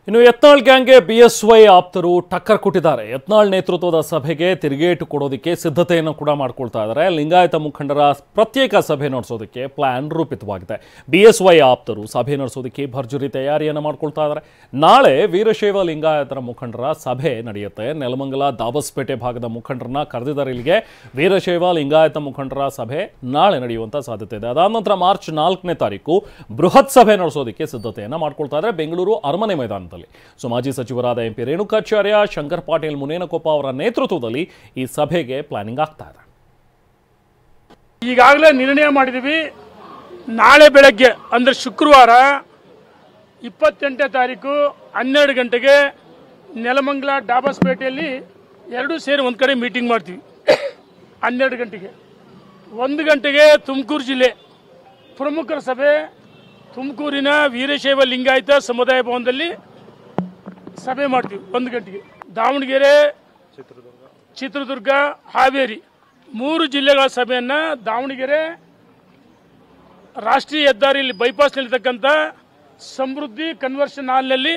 ಇನ್ನು ಯತ್ನಾಳ್ ಗ್ಯಾಂಗ್ಗೆ ಬಿಎಸ್ವೈ ಆಪ್ತರು ಟಕ್ಕರ್ ಕೊಟ್ಟಿದ್ದಾರೆ. ಯತ್ನಾಳ್ ನೇತೃತ್ವದ ಸಭೆಗೆ ತಿರುಗೇಟು ಕೊಡೋದಕ್ಕೆ ಸಿದ್ಧತೆಯನ್ನು ಕೂಡ ಮಾಡ್ಕೊಳ್ತಾ ಇದ್ದಾರೆ. ಲಿಂಗಾಯತ ಮುಖಂಡರ ಪ್ರತ್ಯೇಕ ಸಭೆ ನಡೆಸೋದಕ್ಕೆ ಪ್ಲಾನ್ ರೂಪಿತವಾಗಿದೆ. ಬಿಎಸ್ವೈ ಆಪ್ತರು ಸಭೆ ನಡೆಸೋದಕ್ಕೆ ಭರ್ಜರಿ ತಯಾರಿಯನ್ನು ಮಾಡ್ಕೊಳ್ತಾ ಇದ್ದಾರೆ. ನಾಳೆ ವೀರಶೈವ ಲಿಂಗಾಯತರ ಮುಖಂಡರ ಸಭೆ ನಡೆಯುತ್ತೆ. ನೆಲಮಂಗಲ ದಾಬಸ್ಪೇಟೆ ಭಾಗದ ಮುಖಂಡರನ್ನ ಕರೆದಿದ್ದಾರೆ ಇಲ್ಲಿಗೆ. ವೀರಶೈವ ಲಿಂಗಾಯತ ಮುಖಂಡರ ಸಭೆ ನಾಳೆ ನಡೆಯುವಂತ ಸಾಧ್ಯತೆ ಇದೆ. ಅದಾದ ನಂತರ ಮಾರ್ಚ್ 4ನೇ ತಾರೀಕು ಬೃಹತ್ ಸಭೆ ನಡೆಸೋದಕ್ಕೆ ಸಿದ್ಧತೆಯನ್ನು ಮಾಡ್ಕೊಳ್ತಾ ಇದ್ದಾರೆ ಬೆಂಗಳೂರು ಅರಮನೆ ಮೈದಾನ. ಸೊ ಮಾಜಿ ಸಚಿವರಾದ ಎಂಪಿ ರೇಣುಕಾಚಾರ್ಯ, ಶಂಕರ್ ಪಾಟೀಲ್ ಮುನೇನಕೊಪ್ಪ ಅವರ ನೇತೃತ್ವದಲ್ಲಿ ಈ ಸಭೆಗೆ ಪ್ಲಾನಿಂಗ್ ಆಗ್ತಾ ಇದೆ. ಈಗಾಗಲೇ ನಿರ್ಣಯ ಮಾಡಿದೀವಿ. ನಾಳೆ ಬೆಳಗ್ಗೆ ಅಂದ್ರೆ ಶುಕ್ರವಾರ 28ನೇ ತಾರೀಕು 12 ಗಂಟೆಗೆ ನೆಲಮಂಗಲ ಡಾಬಸ್ಪೇಟೆಯಲ್ಲಿ ಎರಡೂ ಸೇರಿ ಒಂದು ಕಡೆ ಮೀಟಿಂಗ್ ಮಾಡ್ತೀವಿ. 12 ಗಂಟೆಗೆ 1 ಗಂಟೆಗೆ ತುಮಕೂರು ಜಿಲ್ಲೆ ಪ್ರಮುಖರ ಸಭೆ ತುಮಕೂರಿನ ವೀರಶೈವ ಲಿಂಗಾಯತ ಸಮುದಾಯ ಭವನದಲ್ಲಿ ಸಭೆ ಮಾಡ್ತೀವಿ. 1 ಗಂಟೆಗೆ ದಾವಣಗೆರೆ, ಚಿತ್ರದುರ್ಗ, ಹಾವೇರಿ 3 ಜಿಲ್ಲೆಗಳ ಸಭೆಯನ್ನ ದಾವಣಗೆರೆ ರಾಷ್ಟ್ರೀಯ ಹೆದ್ದಾರಿಯಲ್ಲಿ ಬೈಪಾಸ್ ನಲ್ಲಿರ್ತಕ್ಕಂಥ ಸಮೃದ್ಧಿ ಕನ್ವರ್ಷನ್ ಹಾಲ್ನಲ್ಲಿ